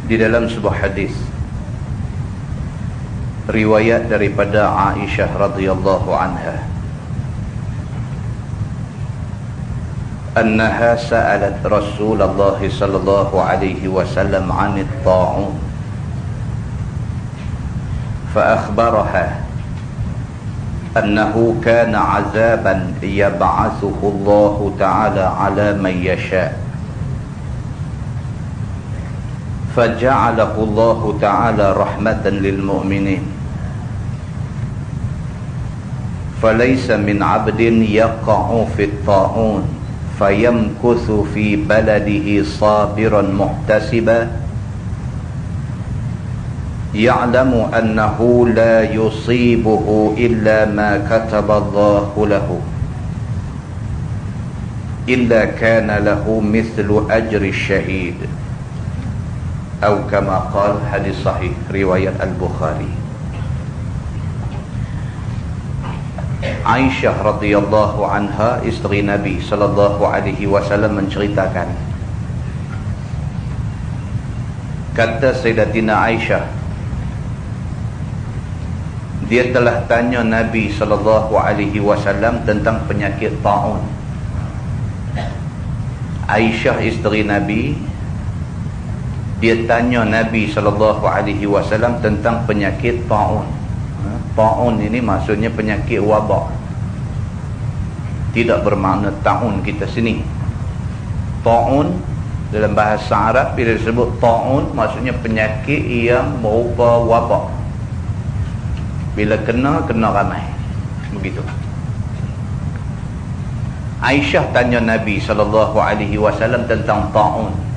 Di dalam sebuah hadis riwayat daripada Aisyah radhiyallahu anha, annaha sa'alat Rasulullah sallallahu alaihi wasallam 'anil ta'un fa akhbaraha annahu kana 'azaban yab'athuhu Allah ta'ala 'ala man yasha'. فجعله الله تعالى رحمة للمؤمنين فليس من عبد يقع في الطاعون فيمكث في بلده صابرا محتسبا يعلم أنه لا يصيبه إلا ما كتب الله له إلا كان له مثل أجر الشهيد atau kama qala, hadis sahih riwayat Al-Bukhari. Aisyah radhiyallahu anha, isteri Nabi sallallahu alaihi wasallam, menceritakan, kata Sayyidatina Aisyah, dia telah tanya Nabi sallallahu alaihi wasallam tentang penyakit ta'un. Aisyah isteri Nabi, dia tanya Nabi SAW tentang penyakit ta'un. Ta'un ini maksudnya penyakit wabak, tidak bermakna ta'un kita sini. Ta'un dalam bahasa Arab, bila disebut ta'un, maksudnya penyakit yang berupa wabak. Bila kena ramai, begitu. Aisyah tanya Nabi SAW tentang ta'un.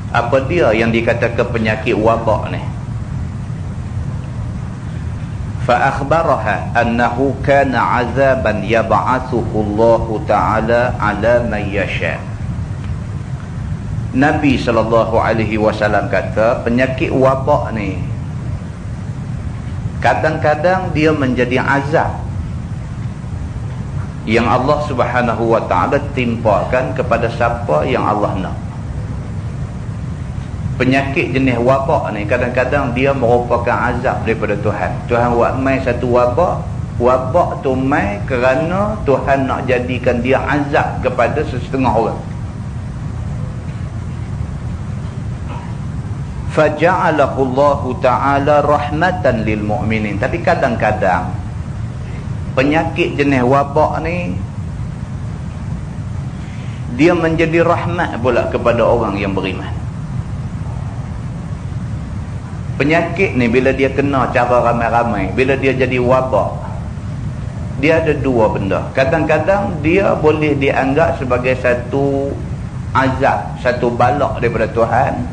Apa dia yang dikatakan penyakit wabak ni? Fa akhbaraha annahu kana 'azaban yab'athuhu Allah ta'ala 'ala man yasha'. Nabi SAW kata, penyakit wabak ni kadang-kadang dia menjadi azab yang Allah Subhanahu wa ta'ala timpakan kepada siapa yang Allah nak. Penyakit jenis wabak ni kadang-kadang dia merupakan azab daripada Tuhan. Tuhan buat mai satu wabak. Wabak tu mai kerana Tuhan nak jadikan dia azab kepada sesetengah orang. Faja'alahu Allah ta'ala rahmatan lil mu'minin. Tapi kadang-kadang penyakit jenis wabak ni dia menjadi rahmat pula kepada orang yang beriman. Penyakit ni bila dia kena cara ramai-ramai, bila dia jadi wabak, dia ada dua benda. Kadang-kadang dia boleh dianggap sebagai satu azab, satu balak daripada Tuhan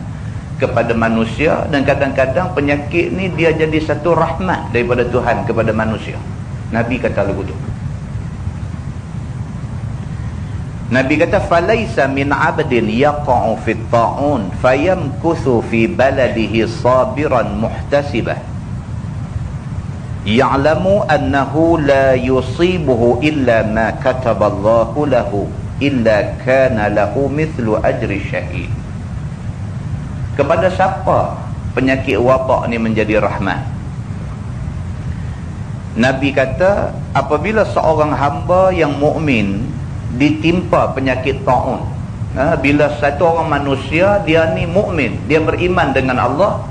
kepada manusia, dan kadang-kadang penyakit ni dia jadi satu rahmat daripada Tuhan kepada manusia. Nabi kata lagu tu. Nabi kata, falaisa min 'abdin yaqa'u fit ta'un fayamkuthu fi baladihi sabiran muhtasibah ya'lamu annahu la yusibuhu illa ma kataballahu lahu illa kana lahu mithlu ajri syahid. Kepada siapa penyakit wabak ni menjadi rahmat? Nabi kata, apabila seorang hamba yang mukmin ditimpa penyakit ta'un, bila satu orang manusia, dia ni mukmin, dia beriman dengan Allah,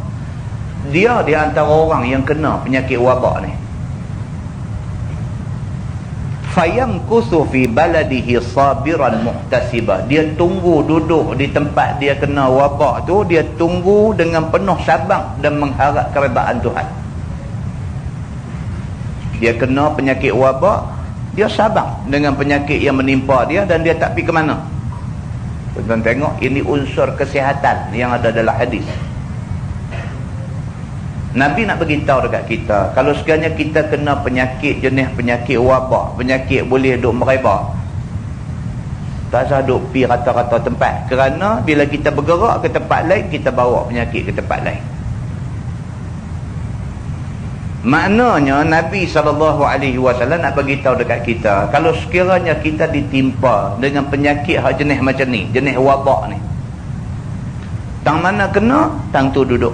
dia di antara orang yang kena penyakit wabak ni, fayamkuthu fi baladihi sabiran muhtasibah, dia tunggu duduk di tempat dia kena wabak tu, dia tunggu dengan penuh sabar dan mengharap keredaan Tuhan. Dia kena penyakit wabak, dia sabar dengan penyakit yang menimpa dia, dan dia tak pergi ke mana. Tuan-tuan tengok, ini unsur kesihatan yang ada dalam hadis. Nabi nak beritahu dekat kita, kalau sekiranya kita kena penyakit jenis penyakit wabak, penyakit boleh duk merebak, tak usah duk pergi rata-rata tempat, kerana bila kita bergerak ke tempat lain, kita bawa penyakit ke tempat lain. Maknanya Nabi SAW nak beritahu dekat kita, kalau sekiranya kita ditimpa dengan penyakit hak jenis macam ni, jenis wabak ni, Tang mana kena, tang tu duduk.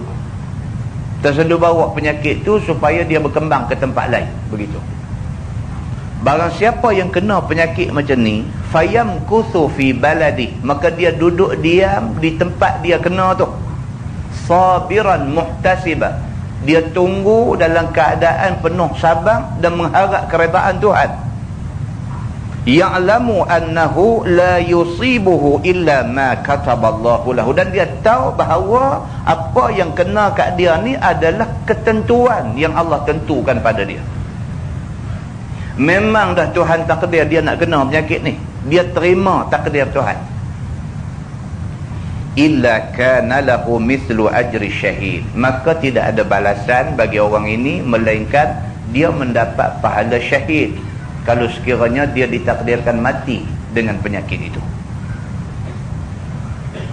Tersedu bawa penyakit tu supaya dia berkembang ke tempat lain. Begitu. Barang siapa yang kena penyakit macam ni, fayamkuthu fi baladi, maka dia duduk diam di tempat dia kena tu. Sabiran muhtasiba, dia tunggu dalam keadaan penuh sabar dan mengharap keredaan Tuhan. Ya'lamu annahu la yusibuhu illa ma kataballahu lahu, dan dia tahu bahawa apa yang kena kat dia ni adalah ketentuan yang Allah tentukan pada dia. Memang dah Tuhan takdir dia nak kena penyakit ni, dia terima takdir Tuhan. Illa kana lahu mithlu ajri syahid, maka tidak ada balasan bagi orang ini melainkan dia mendapat pahala syahid kalau sekiranya dia ditakdirkan mati dengan penyakit itu.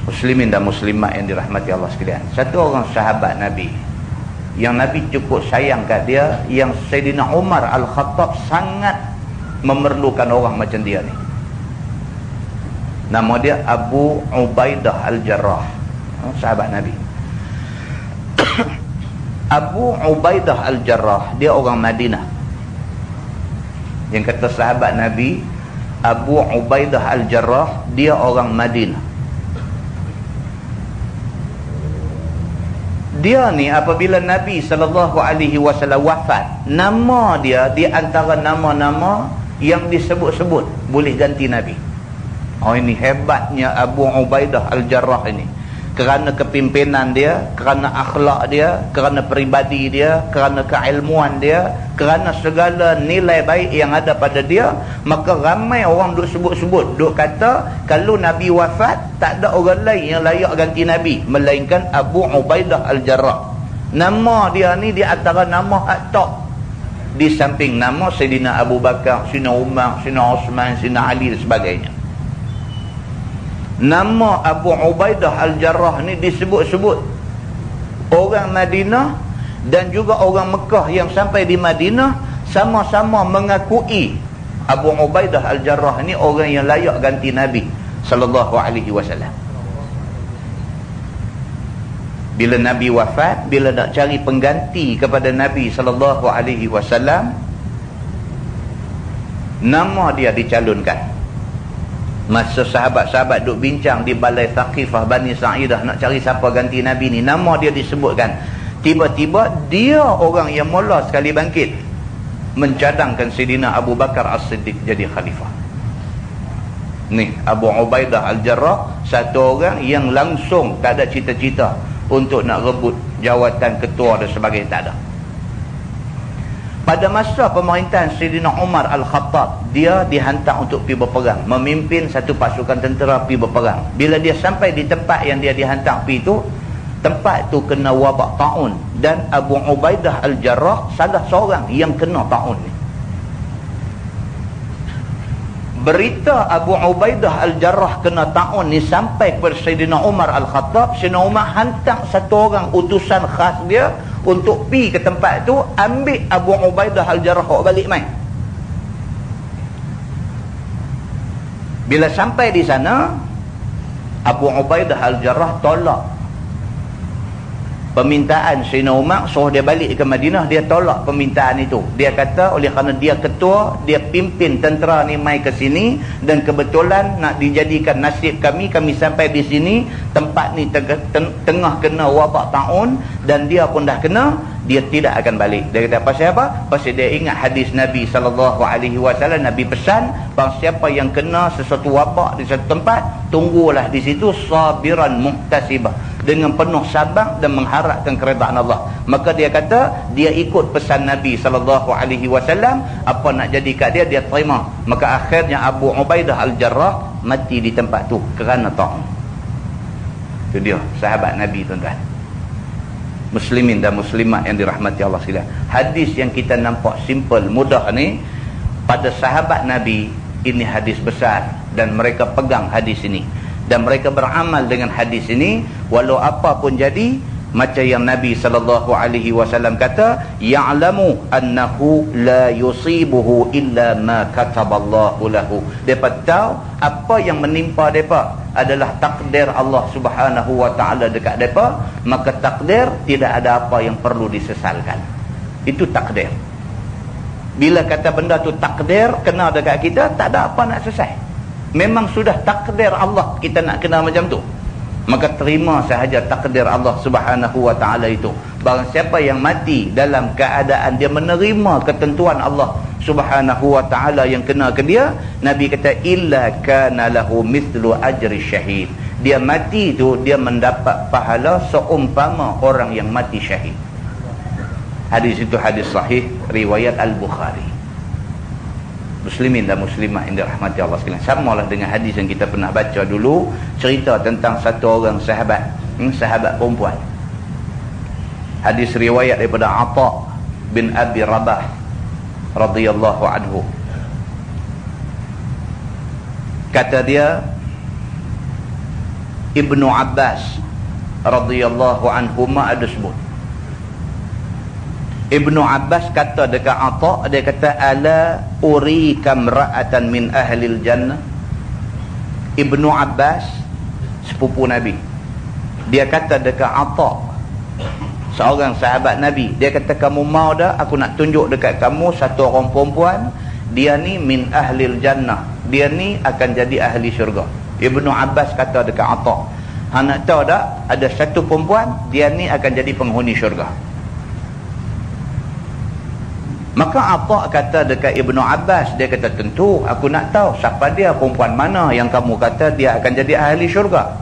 Muslimin dan muslimat yang dirahmati Allah sekalian, satu orang sahabat Nabi yang Nabi cukup sayang kat dia, yang Sayyidina Umar Al-Khattab sangat memerlukan orang macam dia ni. Nama dia Abu Ubaidah Al-Jarrah, sahabat Nabi. Abu Ubaidah Al-Jarrah, dia orang Madinah. Yang kata sahabat Nabi, Abu Ubaidah Al-Jarrah, dia orang Madinah. Dia ni apabila Nabi SAW wafat, nama dia di antara nama-nama yang disebut-sebut boleh ganti Nabi. Oh, ini hebatnya Abu Ubaidah Al-Jarrah ini. Kerana kepimpinan dia, kerana akhlak dia, kerana peribadi dia, kerana keilmuan dia, kerana segala nilai baik yang ada pada dia, maka ramai orang duk sebut-sebut, duk kata kalau Nabi wafat tak ada orang lain yang layak ganti Nabi melainkan Abu Ubaidah Al-Jarrah. Nama dia ni di antara nama top di samping nama Sayyidina Abu Bakar, Sayyidina Umar, Sayyidina Osman, Sayyidina Ali dan sebagainya. Nama Abu Ubaidah Al-Jarrah ni disebut-sebut orang Madinah dan juga orang Mekah yang sampai di Madinah sama-sama mengakui Abu Ubaidah Al-Jarrah ni orang yang layak ganti Nabi sallallahu alaihi wasallam. Bila Nabi wafat, bila nak cari pengganti kepada Nabi sallallahu alaihi wasallam, nama dia dicalonkan. Masa sahabat-sahabat duk bincang di balai Thaqifah Bani Sa'idah nak cari siapa ganti Nabi ni, nama dia disebutkan. Tiba-tiba dia orang yang mula sekali bangkit mencadangkan Sayyidina Abu Bakar As-Siddiq jadi khalifah. Ni Abu Ubaidah Al-Jarrah, satu orang yang langsung tak ada cita-cita untuk nak rebut jawatan ketua dan sebagainya, tak ada. Pada masa pemerintahan Sayyidina Umar Al-Khattab, dia dihantar untuk pergi berperang, memimpin satu pasukan tentera pergi berperang. Bila dia sampai di tempat yang dia dihantar pergi itu, tempat itu kena wabak taun, dan Abu Ubaidah Al-Jarrah salah seorang yang kena taun ni. Berita Abu Ubaidah Al-Jarrah kena taun ni sampai kepada Sayyidina Umar Al-Khattab. Sayyidina Umar hantar satu orang utusan khas dia untuk pi ke tempat tu, ambil Abu Ubaidah Al-Jarrah balik main. Bila sampai di sana, Abu Ubaidah Al-Jarrah tolak permintaan Sayyidina Umar, suruh dia balik ke Madinah. Dia tolak permintaan itu. Dia kata oleh kerana dia ketua, dia pimpin tentera ni mai ke sini, dan kebetulan nak dijadikan nasib kami sampai di sini, tempat ni tengah kena wabak taun dan dia pun dah kena, dia tidak akan balik. Dia kata pasal apa? Pasal dia ingat hadis Nabi SAW. Nabi pesan, bang siapa yang kena sesuatu wabak di satu tempat, tunggulah di situ sabiran muhtasibah, dengan penuh sabar dan mengharapkan keredaan Allah. Maka dia kata dia ikut pesan Nabi SAW, apa nak jadi kat dia, dia terima. Maka akhirnya Abu Ubaidah Al-Jarrah mati di tempat tu kerana taun. Itu dia sahabat Nabi, tuan-tuan. Muslimin dan muslimat yang dirahmati Allah sekalian. Hadis yang kita nampak simple, mudah ni, pada sahabat Nabi ini hadis besar, dan mereka pegang hadis ini dan mereka beramal dengan hadis ini. Walau apa pun jadi, Macam yang Nabi SAW kata, ya'lamu annahu la yusibuhu illa ma kataballahu lahu. Depa tahu apa yang menimpa depa adalah takdir Allah Subhanahu wa taala dekat depa, maka takdir tidak ada apa yang perlu disesalkan. Itu takdir. Bila kata benda tu takdir kena dekat kita, tak ada apa nak sesal. Memang sudah takdir Allah kita nak kena macam tu. Maka terima sahaja takdir Allah Subhanahu wa taala itu. Barang siapa yang mati dalam keadaan dia menerima ketentuan Allah Subhanahu wa taala yang kena ke dia, Nabi kata illa kana lahu mithlu ajri syahid. Dia mati tu dia mendapat pahala seumpama orang yang mati syahid. Hadis itu hadis sahih riwayat Al-Bukhari. Muslimin dan muslimah yang dirahmati Allah sekalian, samalah dengan hadis yang kita pernah baca dulu, cerita tentang satu orang sahabat, sahabat perempuan. Hadis riwayat daripada Atha bin Abi Rabah radhiyallahu anhu. Kata dia, Ibnu Abbas radhiyallahu anhuma ada sebut, Ibnu Abbas kata dekat Atha, dia kata ala urika imra'atan min ahlil jannah. Ibnu Abbas sepupu Nabi, dia kata dekat Atha, seorang sahabat Nabi, dia kata kamu mau dah aku nak tunjuk dekat kamu satu orang perempuan, dia ni min ahlil jannah, dia ni akan jadi ahli syurga. Ibnu Abbas kata dekat Atha, hang nak tahu tak, ada satu perempuan dia ni akan jadi penghuni syurga. Maka Atha kata dekat Ibnu Abbas, dia kata tentu aku nak tahu siapa dia, perempuan mana yang kamu kata dia akan jadi ahli syurga.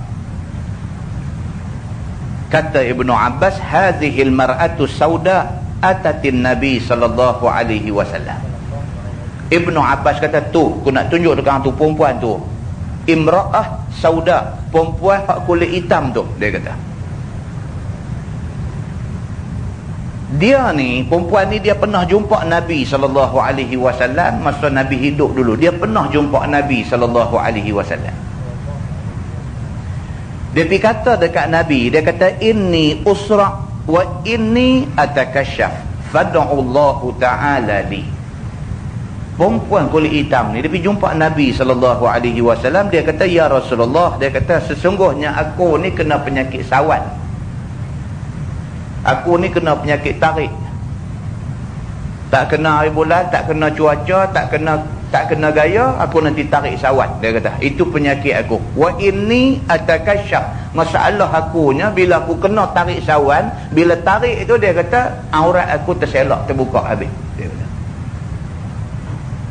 Kata Ibnu Abbas, hadhil mar'atu sauda atatin Nabi sallallahu alaihi wasallam. Ibnu Abbas kata tu, aku nak tunjuk dekat tu perempuan tu, imra'ah sauda, perempuan hak kulit hitam tu, dia kata. Dia ni, perempuan ni dia pernah jumpa Nabi SAW masa Nabi hidup dulu. Dia pernah jumpa Nabi SAW. Dia pergi kata dekat Nabi, dia kata inni usra wa inni atakashaf fad'ullahu ta'ala li. Perempuan kulit hitam ni dia pergi jumpa Nabi SAW, dia kata ya Rasulullah, dia kata sesungguhnya aku ni kena penyakit sawan. Aku ni kena penyakit tarik. Tak kena air bulan, tak kena cuaca, tak kena gaya, aku nanti tarik sawat. Dia kata, itu penyakit aku. Wa inni atakasyaf. Masalah akunya bila aku kena tarik sawan, bila tarik itu dia kata aurat aku terselak, terbuka habis. Dia kata.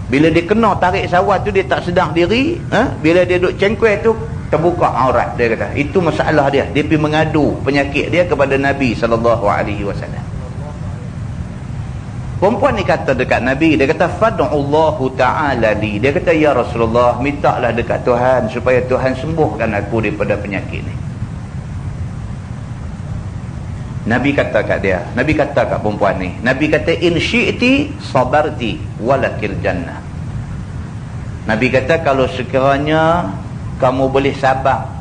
Bila dia kena tarik sawat tu dia tak sedar diri, bila dia duduk cengkuih tu terbuka aurat, dia kata. Itu masalah dia. Dia pergi mengadu penyakit dia kepada Nabi SAW. Perempuan ni kata dekat Nabi, dia kata fad'ullahu ta'ala li. Dia kata ya Rasulullah, mintalah dekat Tuhan supaya Tuhan sembuhkan aku daripada penyakit ni. Nabi kata kat dia, Nabi kata kat perempuan ni, Nabi kata in syi'ti sabarti walakil jannah. Nabi kata kalau sekiranya kamu boleh sabar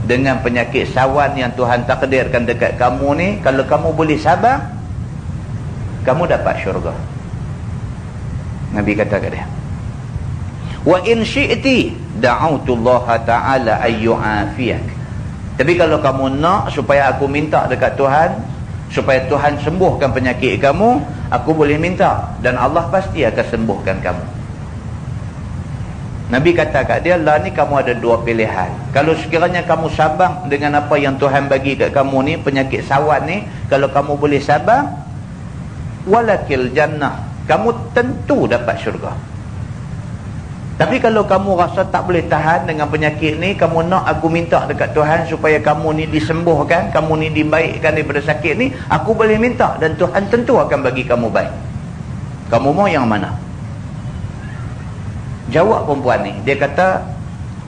dengan penyakit sawan yang Tuhan takdirkan dekat kamu ni, kalau kamu boleh sabar, kamu dapat syurga. Nabi kata kat dia, wa in syi'ti da'autullaha ta'ala ayyu'afiyak. Tapi kalau kamu nak supaya aku minta dekat Tuhan supaya Tuhan sembuhkan penyakit kamu, aku boleh minta dan Allah pasti akan sembuhkan kamu. Nabi kata kat dia, lah ni kamu ada dua pilihan. Kalau sekiranya kamu sabar dengan apa yang Tuhan bagi kat kamu ni, penyakit sawan ni, kalau kamu boleh sabar, walakil jannah, kamu tentu dapat syurga. Tapi kalau kamu rasa tak boleh tahan dengan penyakit ni, kamu nak aku minta dekat Tuhan supaya kamu ni disembuhkan, kamu ni dibaikkan daripada sakit ni, aku boleh minta dan Tuhan tentu akan bagi kamu baik. Kamu mau yang mana? Jawab perempuan ni, dia kata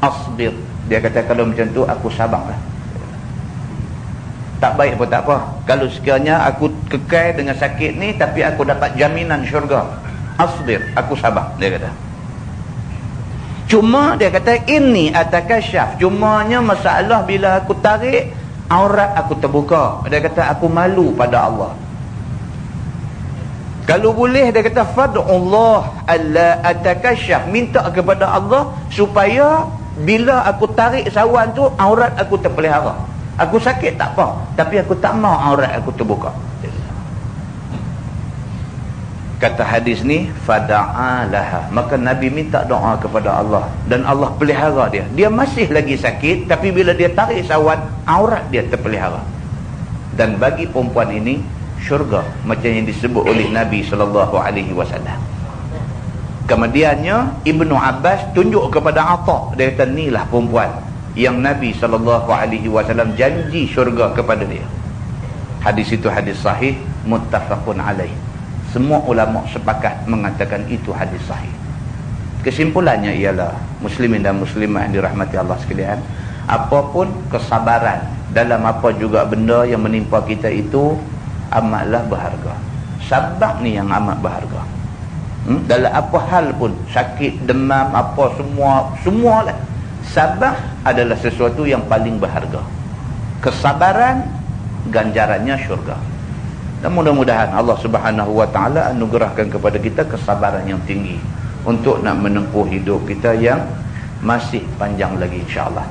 asbir. Dia kata kalau macam tu aku sabarlah. Tak baik pun tak apa. Kalau sekiranya aku kekal dengan sakit ni tapi aku dapat jaminan syurga, asbir, aku sabar, dia kata. Cuma dia kata ini atakasyaf, cumanya masalah bila aku tarik aurat aku terbuka. Dia kata aku malu pada Allah. Kalau boleh dia kata fad'ullah alla atakashaf, minta kepada Allah supaya bila aku tarik sawan tu aurat aku terpelihara. Aku sakit tak apa, tapi aku tak mau aurat aku terbuka. Kata hadis ni fada'alaha, maka Nabi minta doa kepada Allah dan Allah pelihara dia. Dia masih lagi sakit, tapi bila dia tarik sawan aurat dia terpelihara. Dan bagi perempuan ini syurga macam yang disebut oleh Nabi SAW. Kemudiannya Ibnu Abbas tunjuk kepada Atha, dia kata inilah perempuan yang Nabi SAW janji syurga kepada dia. Hadis itu hadis sahih muttafaqun alaih. Semua ulama sepakat mengatakan itu hadis sahih. Kesimpulannya ialah muslimin dan muslimat yang dirahmati Allah sekalian, apapun kesabaran dalam apa juga benda yang menimpa kita itu amatlah berharga. Sabar ni yang amat berharga. Dalam apa hal pun, sakit, demam, apa semualah. Sabar adalah sesuatu yang paling berharga. Kesabaran ganjarannya syurga. Dan mudah-mudahan Allah Subhanahu wa taala anugerahkan kepada kita kesabaran yang tinggi untuk nak menempuh hidup kita yang masih panjang lagi, insya-Allah.